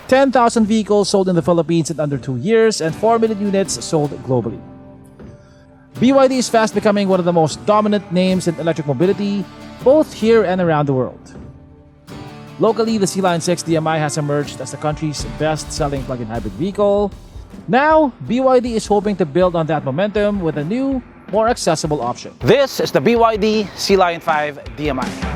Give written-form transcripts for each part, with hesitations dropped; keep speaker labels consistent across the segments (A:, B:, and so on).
A: 10,000 vehicles sold in the Philippines in under 2 years and 4 million units sold globally. BYD is fast becoming one of the most dominant names in electric mobility, both here and around the world. Locally, the Sealion 6 DMI has emerged as the country's best-selling plug-in hybrid vehicle. Now, BYD is hoping to build on that momentum with a new, more accessible option.
B: This is the BYD Sealion 5 DMI.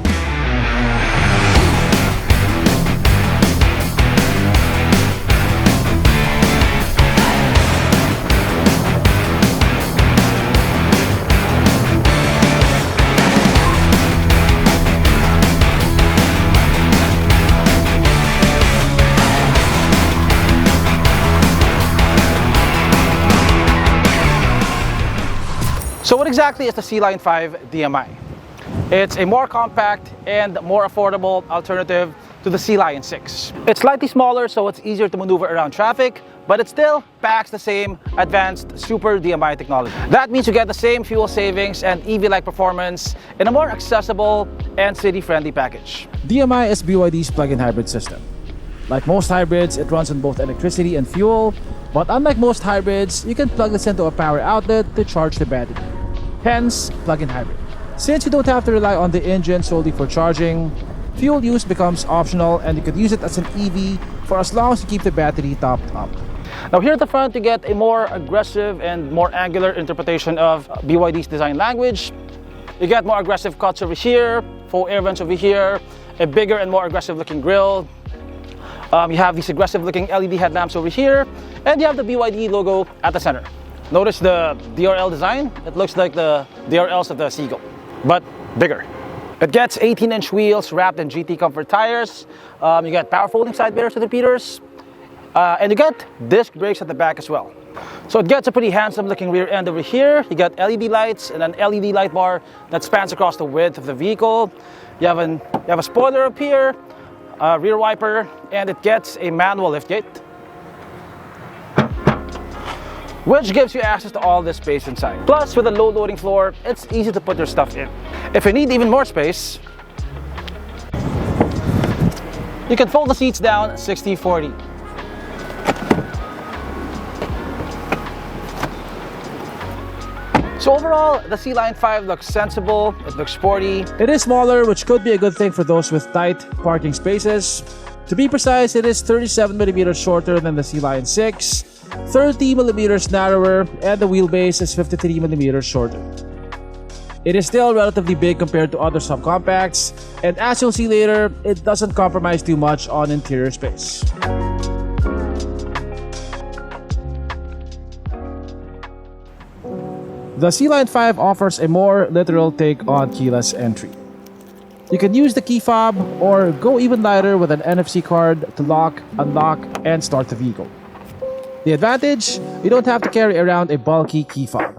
B: So what exactly is the Sealion 5 DMI? It's a more compact and more affordable alternative to the Sealion 6. It's slightly smaller, so it's easier to maneuver around traffic, but it still packs the same advanced Super DMI technology. That means you get the same fuel savings and EV-like performance in a more accessible and city-friendly package.
A: DMI is BYD's plug-in hybrid system. Like most hybrids, it runs on both electricity and fuel, but unlike most hybrids, you can plug this into a power outlet to charge the battery. Hence, plug-in hybrid. Since you don't have to rely on the engine solely for charging, fuel use becomes optional and you could use it as an EV for as long as you keep the battery topped up.
B: Now here at the front, you get a more aggressive and more angular interpretation of BYD's design language. You get more aggressive cuts over here, faux air vents over here, a bigger and more aggressive looking grille. You have these aggressive looking LED headlamps over here, and you have the BYD logo at the center. Notice the DRL design. It looks like the DRLs of the Seagull, but bigger. It gets 18-inch wheels wrapped in GT Comfort tires. You get power folding side mirrors with repeaters, and you get disc brakes at the back as well. So it gets a pretty handsome looking rear end over here. You got LED lights and an LED light bar that spans across the width of the vehicle. You have a spoiler up here, a rear wiper, and it gets a manual liftgate, which gives you access to all this space inside. Plus, with a low loading floor, it's easy to put your stuff in. If you need even more space, you can fold the seats down 60-40. So overall, the Sealion 5 looks sensible, it looks sporty.
A: It is smaller, which could be a good thing for those with tight parking spaces. To be precise, it is 37mm shorter than the Sealion 6, 30mm narrower, and the wheelbase is 53mm shorter. It is still relatively big compared to other subcompacts, and as you'll see later, it doesn't compromise too much on interior space. The Sealion 5 offers a more literal take on keyless entry. You can use the key fob or go even lighter with an NFC card to lock, unlock, and start the vehicle. The advantage? You don't have to carry around a bulky key fob.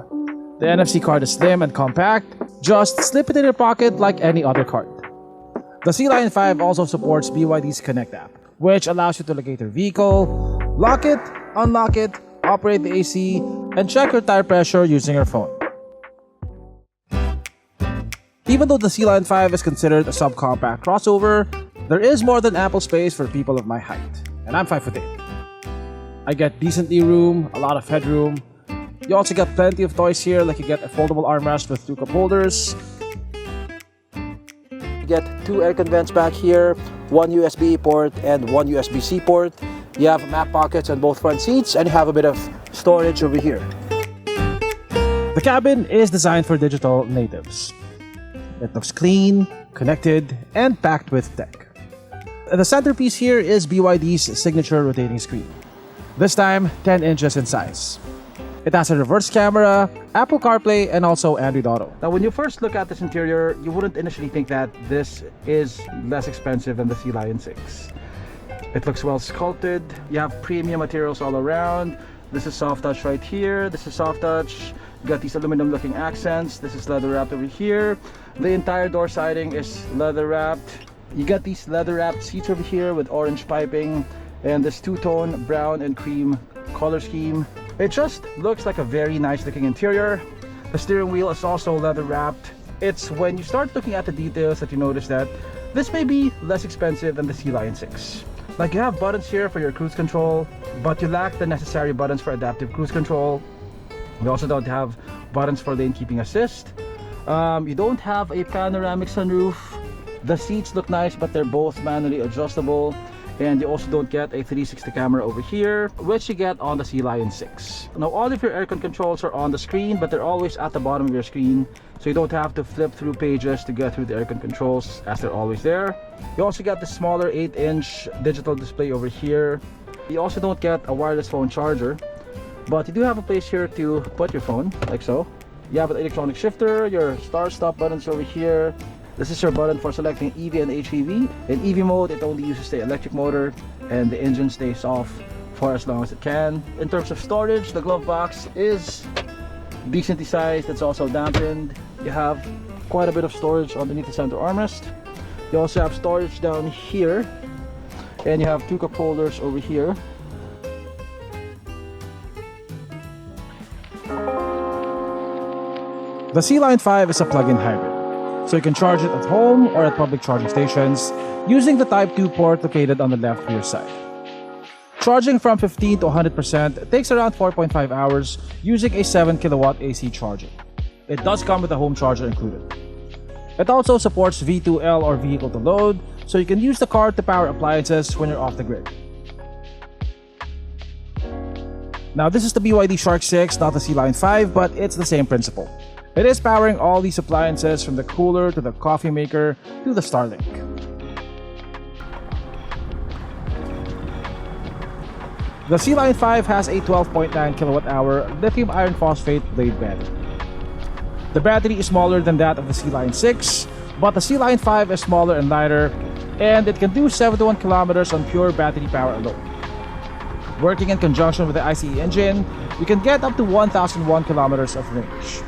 A: The NFC card is slim and compact, just slip it in your pocket like any other card. The Sealion 5 also supports BYD's Connect app, which allows you to locate your vehicle, lock it, unlock it, operate the AC, and check your tire pressure using your phone. Even though the Sealion 5 is considered a subcompact crossover, there is more than ample space for people of my height, and I'm 5'8". I get decently room, a lot of headroom. You also get plenty of toys here, like you get a foldable armrest with 2 cup holders. You get 2 aircon vents back here, 1 USB port and 1 USB-C port. You have map pockets on both front seats, and you have a bit of storage over here. The cabin is designed for digital natives. It looks clean, connected, and packed with tech. The centerpiece here is BYD's signature rotating screen. This time, 10 inches in size. It has a reverse camera, Apple CarPlay, and also Android Auto. Now, when you first look at this interior, you wouldn't initially think that this is less expensive than the Sealion 6. It looks well sculpted. You have premium materials all around. This is soft touch right here. This is soft touch. You got these aluminum looking accents. This is leather wrapped over here. The entire door siding is leather wrapped. You got these leather wrapped seats over here with orange piping and this two-tone brown and cream color scheme. It just looks like a very nice looking interior. The steering wheel is also leather wrapped. It's when you start looking at the details that you notice that this may be less expensive than the Sealion 6. Like, you have buttons here for your cruise control, but you lack the necessary buttons for adaptive cruise control. You also don't have buttons for lane keeping assist. You don't have a panoramic sunroof. The seats look nice, but they're both manually adjustable. And you also don't get a 360 camera over here, which you get on the Sealion 6. Now, all of your aircon controls are on the screen, but they're always at the bottom of your screen, so you don't have to flip through pages to get through the aircon controls, as they're always there. You also get the smaller 8-inch digital display over here. You also don't get a wireless phone charger, but you do have a place here to put your phone, like so. You have an electronic shifter, your start-stop buttons over here. This is your button for selecting EV and HEV. In EV mode, it only uses the electric motor and the engine stays off for as long as it can. In terms of storage, the glove box is decently sized. It's also dampened. You have quite a bit of storage underneath the center armrest. You also have storage down here, and you have two cup holders over here.
B: The Sealion 5 is a plug-in hybrid, so you can charge it at home or at public charging stations using the Type 2 port located on the left rear side. Charging from 15 to 100% takes around 4.5 hours using a 7 kilowatt AC charger. It does come with a home charger included. It also supports V2L or vehicle to load, so you can use the car to power appliances when you're off the grid. Now, this is the BYD Shark 6, not the Sealion 5, but it's the same principle. It is powering all these appliances from the cooler to the coffee maker to the Starlink. The Sealion 5 has a 12.9 kilowatt-hour lithium iron phosphate blade battery. The battery is smaller than that of the Sealion 6, but the Sealion 5 is smaller and lighter, and it can do 71 kilometers on pure battery power alone. Working in conjunction with the ICE engine, you can get up to 1,001 kilometers of range.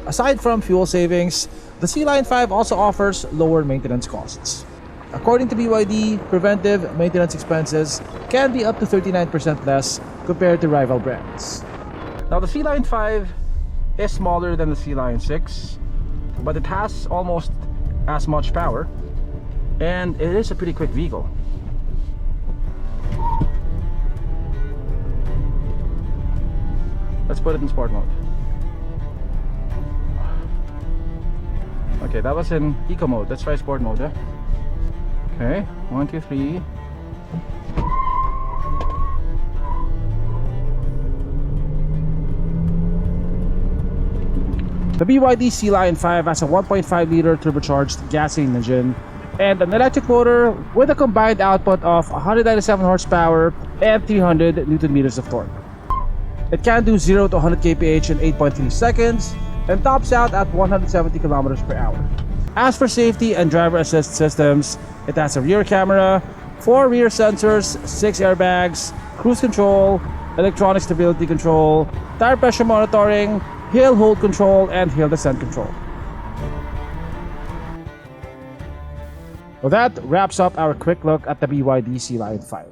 B: Aside from fuel savings, the Sealion 5 also offers lower maintenance costs. According to BYD, preventive maintenance expenses can be up to 39% less compared to rival brands.
A: Now, the Sealion 5 is smaller than the Sealion 6, but it has almost as much power, and it is a pretty quick vehicle. Let's put it in sport mode. Okay, that was in eco mode. Let's try sport mode. Okay, 1, 2, 3.
B: The BYD Sealion 5 has a 1.5 liter turbocharged gasoline engine and an electric motor with a combined output of 197 horsepower and 300 Newton meters of torque. It can do 0 to 100 kph in 8.3 seconds and tops out at 170 kilometers per hour. As for safety and driver assist systems, it has a rear camera, 4 rear sensors, 6 airbags, cruise control, electronic stability control, tire pressure monitoring, hill hold control, and hill descent control. Well, that wraps up our quick look at the BYD Sealion 5.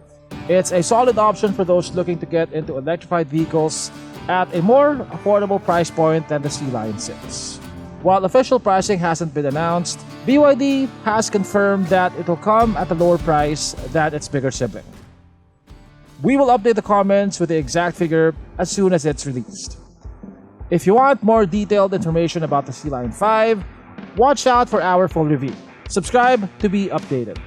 B: It's a solid option for those looking to get into electrified vehicles at a more affordable price point than the Sealion 6. While official pricing hasn't been announced, BYD has confirmed that it will come at a lower price than its bigger sibling. We will update the comments with the exact figure as soon as it's released. If you want more detailed information about the Sealion 5, watch out for our full review. Subscribe to be updated.